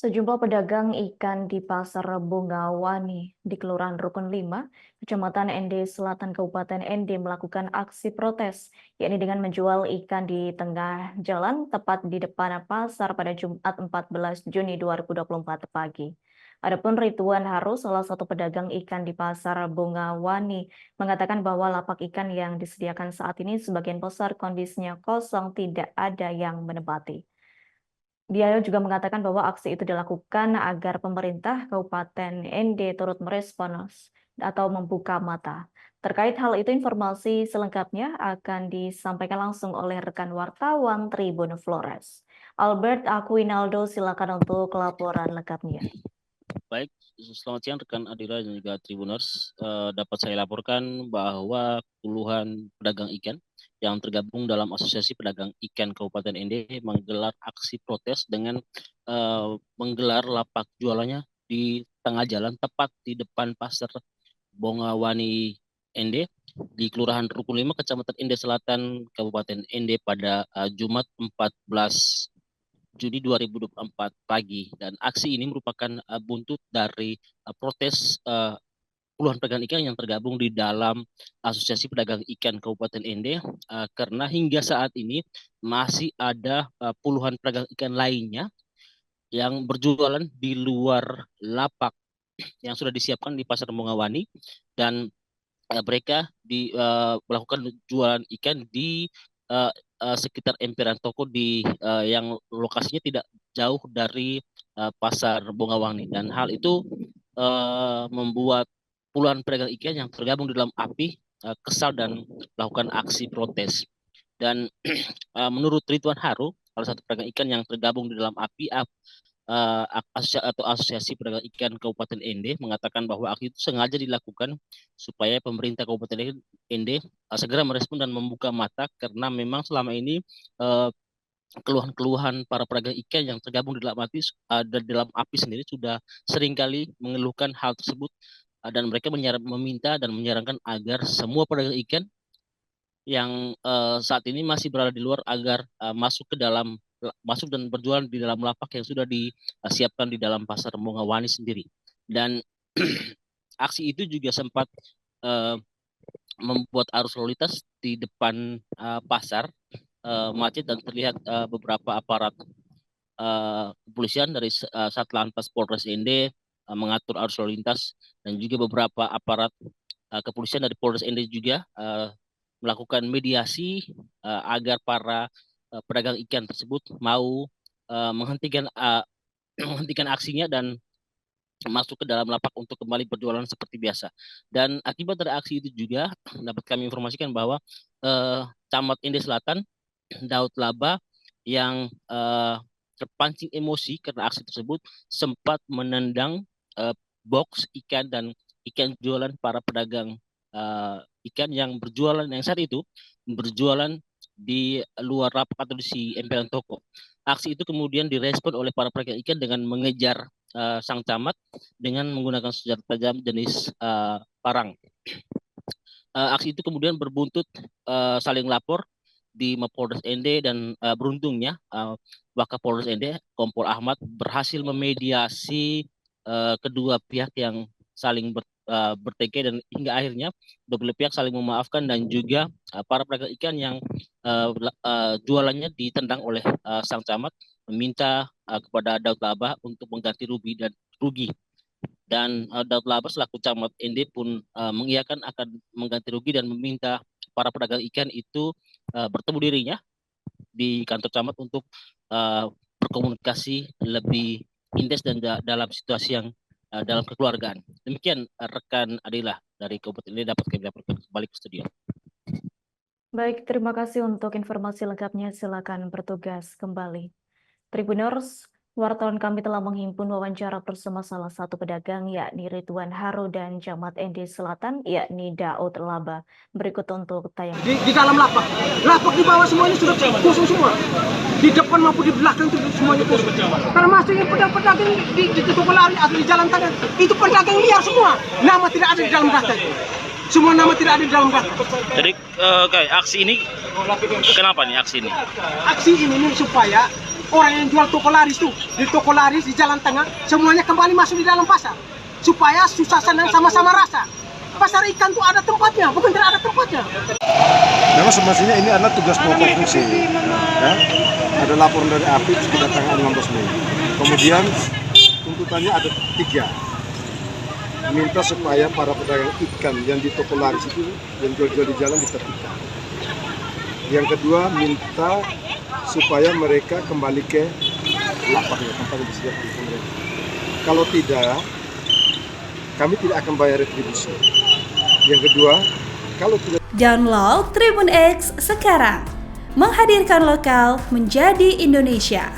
Sejumlah pedagang ikan di Pasar Bongawani di Kelurahan Rukun 5, Kecamatan Ende Selatan, Kabupaten Ende melakukan aksi protes, yakni dengan menjual ikan di tengah jalan tepat di depan pasar pada Jumat 14 Juni 2024 pagi. Adapun Ridwan Haru, salah satu pedagang ikan di Pasar Bongawani, mengatakan bahwa lapak ikan yang disediakan saat ini sebagian besar kondisinya kosong, tidak ada yang menempati. Dia juga mengatakan bahwa aksi itu dilakukan agar pemerintah Kabupaten ND turut merespons atau membuka mata. Terkait hal itu, informasi selengkapnya akan disampaikan langsung oleh rekan wartawan Tribun Flores. Albert Aquinaldo, silakan untuk laporan lengkapnya. Baik, selamat siang rekan Adira dan juga Tribuners. Dapat saya laporkan bahwa puluhan pedagang ikan yang tergabung dalam Asosiasi Pedagang Ikan Kabupaten Ende menggelar aksi protes dengan menggelar lapak jualannya di tengah jalan tepat di depan Pasar Bongawani Ende di Kelurahan Rukun 5, Kecamatan Ende Selatan, Kabupaten Ende pada Jumat 14 Juni 2024 pagi, dan aksi ini merupakan buntut dari protes puluhan pedagang ikan yang tergabung di dalam Asosiasi Pedagang Ikan Kabupaten Ende, karena hingga saat ini masih ada puluhan pedagang ikan lainnya yang berjualan di luar lapak yang sudah disiapkan di Pasar Bongawani, dan mereka melakukan jualan ikan di sekitar emperan toko yang lokasinya tidak jauh dari Pasar Bongawani, dan hal itu membuat puluhan pedagang ikan yang tergabung di dalam API kesal dan melakukan aksi protes. Dan menurut Ridwan Haru, salah satu pedagang ikan yang tergabung di dalam API atau Asosiasi Pedagang Ikan Kabupaten Ende, mengatakan bahwa aksi itu sengaja dilakukan supaya pemerintah Kabupaten Ende segera merespon dan membuka mata, karena memang selama ini keluhan-keluhan para pedagang ikan yang tergabung di dalam API sendiri sudah seringkali mengeluhkan hal tersebut, dan mereka meminta dan menyarankan agar semua pedagang ikan yang saat ini masih berada di luar agar masuk dan berjualan di dalam lapak yang sudah disiapkan di dalam Pasar Bongawani sendiri. Dan aksi itu juga sempat membuat arus lalu lintas di depan pasar macet, dan terlihat beberapa aparat kepolisian dari Satlantas Polres Ende mengatur arus lalu lintas, dan juga beberapa aparat kepolisian dari Polres Ende juga melakukan mediasi agar para pedagang ikan tersebut mau menghentikan aksinya dan masuk ke dalam lapak untuk kembali berjualan seperti biasa. Dan akibat dari aksi itu juga dapat kami informasikan bahwa Camat Ende Selatan, Daud Laba, yang terpancing emosi karena aksi tersebut, sempat menendang box ikan dan ikan jualan para pedagang ikan yang saat itu berjualan di luar lapak atau di emperan toko. Aksi itu kemudian direspon oleh para pedagang ikan dengan mengejar sang camat dengan menggunakan senjata tajam jenis parang. Aksi itu kemudian berbuntut saling lapor di Mapolres Ende, dan beruntungnya Wakapolres Ende, Kompol Ahmad, berhasil memediasi kedua pihak yang saling bertengkar, dan hingga akhirnya kedua belah pihak saling memaafkan, dan juga para pedagang ikan yang jualannya ditendang oleh sang camat meminta kepada Daud Laba untuk mengganti rugi. Dan Daud Laba selaku camat Ende pun mengiyakan akan mengganti rugi dan meminta para pedagang ikan itu bertemu dirinya di kantor camat untuk berkomunikasi lebih intens dan dalam situasi yang dalam kekeluargaan. Demikian rekan Adila dari Kabupaten ini dapat kami laporkan kembali ke studio. Baik, terima kasih untuk informasi lengkapnya. Silakan bertugas kembali. Tribuners, wartawan kami telah menghimpun wawancara bersama salah satu pedagang, yakni Ridwan Haru, dan Camat Ende Selatan, yakni Daud Laba. Berikut untuk tayangan. Di dalam lapak di bawah semuanya sudah kosong semua. Di depan maupun di belakang itu semuanya kosong. Karena masih pedagang di toko lari atau di jalan tengah itu pedagang liar semua. Nama tidak ada di dalam data itu. Semua nama tidak ada di dalam data. Jadi kayak aksi ini kenapa nih aksi ini? Aksi ini nih supaya orang yang jual toko laris tuh, di toko laris di jalan tengah, semuanya kembali masuk di dalam pasar. Supaya susah senang sama-sama rasa. Pasar ikan tuh ada tempatnya, bukan tidak ada tempatnya. Memang semestinya ini adalah tugas pokok fungsi. Ya. Ada laporan dari APIP sekitar tanggal 16 Mei. Kemudian tuntutannya ada 3. Minta supaya para pedagang ikan yang di toko laris itu yang jual-jual di jalan ditertibkan. Yang kedua, minta supaya mereka kembali ke lapaknya, tempat yang disediakan oleh mereka. Kalau tidak, kami tidak akan bayar retribusi. Yang kedua, kalau tidak. Download Tribun X sekarang, menghadirkan lokal menjadi Indonesia.